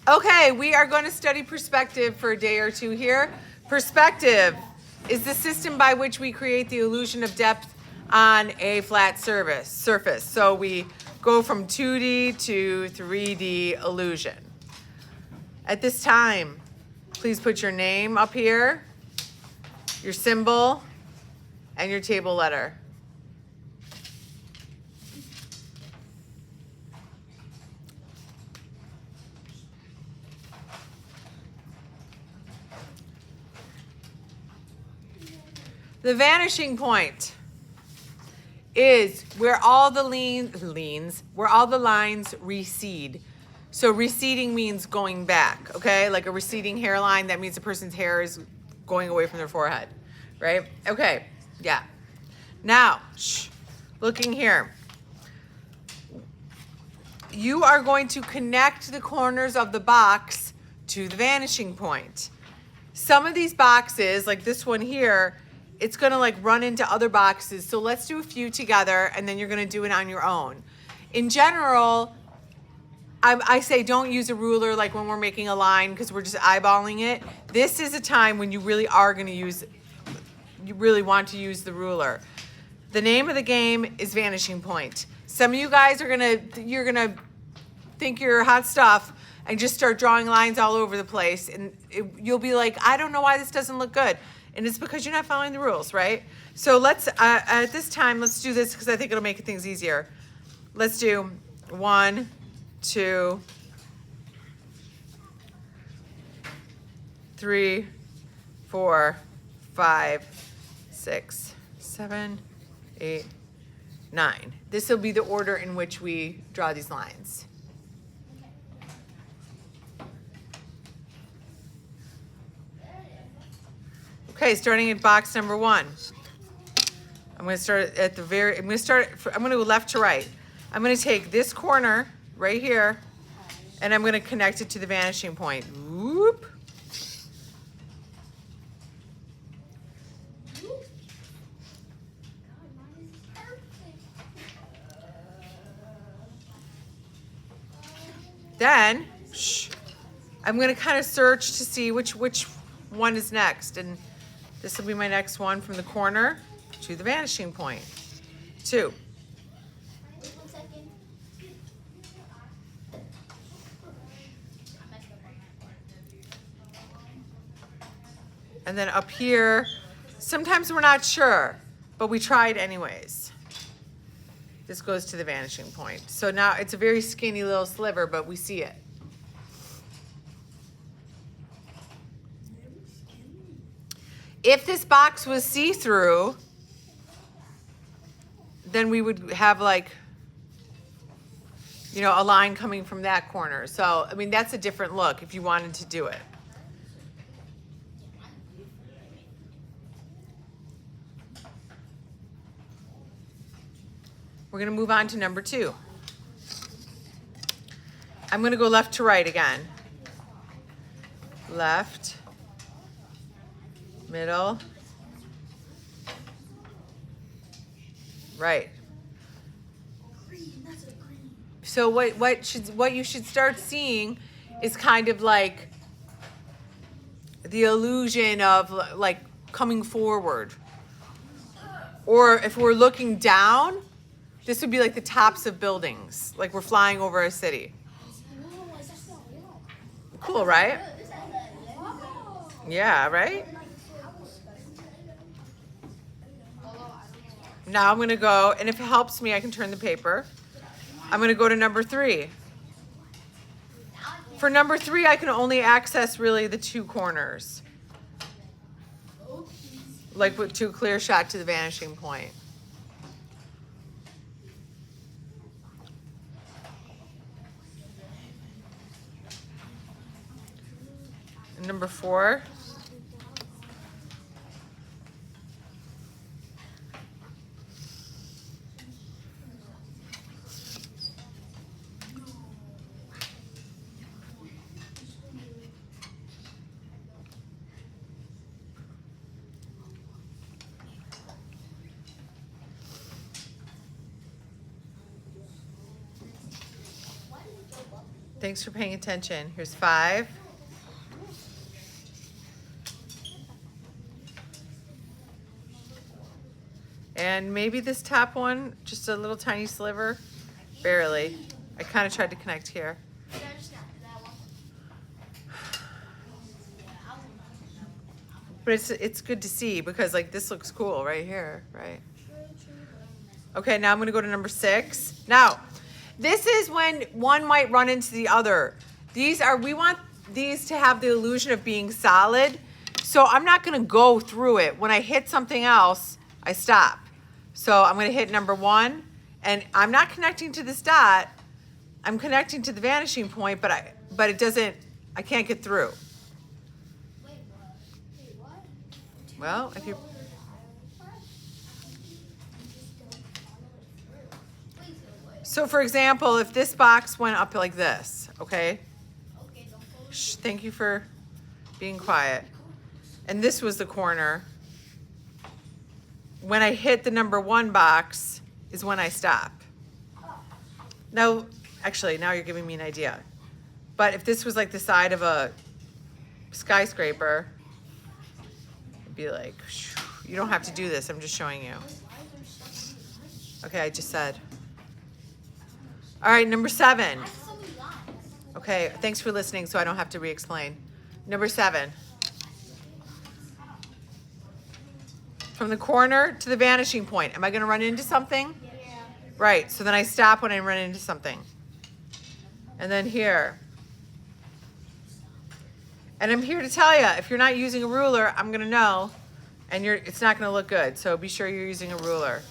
Okay, we are going to study perspective for a day or two here. Perspective is the system by which we create the illusion of depth on a flat surface. So we go from 2D to 3D illusion. At this time, please put your name up here, your symbol, and your table letter. The vanishing point is where all the where all the lines recede. So receding means going back, okay? Like a receding hairline, that means a person's hair is going away from their forehead, right? Okay, yeah. Now, looking here. You are going to connect the corners of the box to the vanishing point. Some of these boxes, like this one here, it's gonna like run into other boxes. So let's do a few together and then you're gonna do it on your own. In general, I say don't use a ruler like when we're making a line because we're just eyeballing it. This is a time when you really want to use the ruler. The name of the game is vanishing point. Some of you guys you're gonna think you're hot stuff and just start drawing lines all over the place, and you'll be like, I don't know why this doesn't look good, and it's because you're not following the rules, right? So let's at this time let's do this because I think it'll make things easier. Let's do 1, 2, 3, 4, 5, 6, 7, 8, 9. This will be the order in which we draw these lines. Okay, starting at box number 1. I'm going to start at the I'm going to go left to right. I'm going to take this corner right here and I'm going to connect it to the vanishing point. Whoop. Then, I'm going to kind of search to see which one is next, and this will be my next one from the corner to the vanishing point. 2. And then up here, sometimes we're not sure, but we tried anyways. This goes to the vanishing point. So now it's a very skinny little sliver, but we see it. If this box was see-through, then we would have like, a line coming from that corner. So, I mean, that's a different look if you wanted to do it. We're going to move on to number 2. I'm going to go left to right again. Left, middle, right. So what you should start seeing is kind of like the illusion of like coming forward. Or if we're looking down, this would be like the tops of buildings, like we're flying over a city. Cool, right? Yeah, right? Now I'm going to go, and if it helps me, I can turn the paper. I'm going to go to number 3. For number 3, I can only access really the 2 corners. Like with 2 clear shot to the vanishing point. And number 4. Thanks for paying attention. Here's 5. And maybe this top one, just a little tiny sliver, barely. I kind of tried to connect here. But it's good to see because like this looks cool right here, right? Okay, now I'm gonna go to number 6. Now, this is when one might run into the other. We want these to have the illusion of being solid. So I'm not gonna go through it. When I hit something else, I stop. So I'm gonna hit number 1, and I'm not connecting to this dot. I'm connecting to the vanishing point, but it doesn't, I can't get through. Well, if you So for example, if this box went up like this, okay? Shh, thank you for being quiet. And this was the corner. When I hit the number 1 box is when I stop. Now, actually, now you're giving me an idea. But if this was like the side of a skyscraper, it'd be like, you don't have to do this, I'm just showing you. Okay, I just said. All right, number 7. Okay, thanks for listening so I don't have to re-explain. Number 7. From the corner to the vanishing point. Am I gonna run into something? Yeah. Right, so then I stop when I run into something. And then here. And I'm here to tell you, if you're not using a ruler, I'm gonna know, and it's not gonna look good, so be sure you're using a ruler.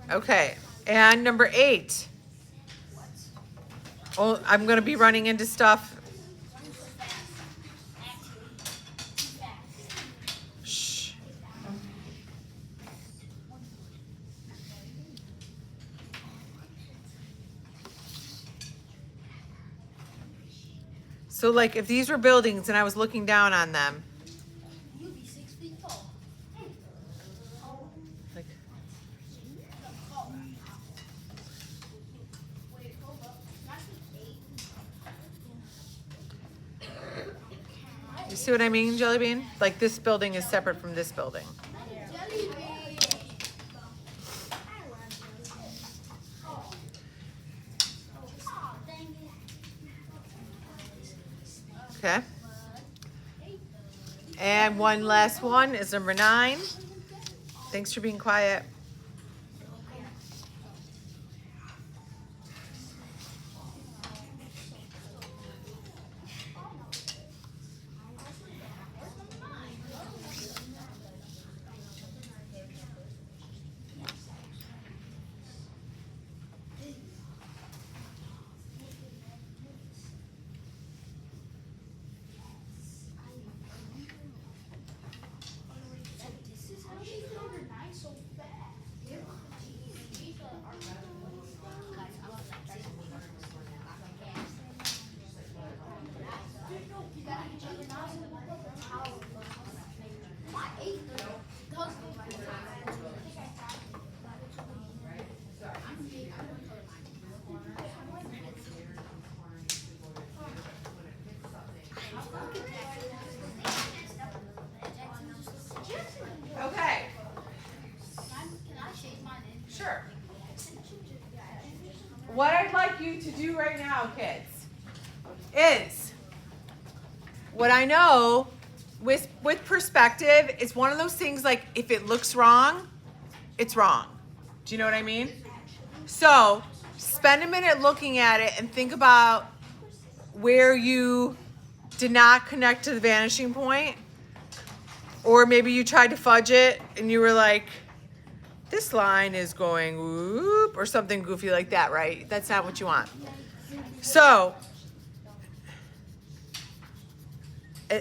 Okay, and number 8. Oh, I'm gonna be running into stuff. Shh. So like if these were buildings and I was looking down on them, you'd be 6 feet tall. like, you see what I mean, Jelly Bean? Like this building is separate from this building. Okay. And one last one is number 9. Thanks for being quiet. Okay. Sure. What I'd like you to do right now, kids, is what I know with perspective is one of those things like if it looks wrong, it's wrong. Do you know what I mean? So spend a minute looking at it and think about where you did not connect to the vanishing point, or maybe you tried to fudge it and you were like, this line is going whoop, or something goofy like that, right? That's not what you want. So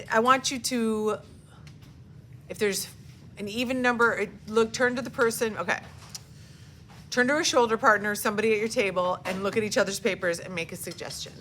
I want you to, if there's an even number, turn to the person, okay. Turn to a shoulder partner, somebody at your table, and look at each other's papers and make a suggestion.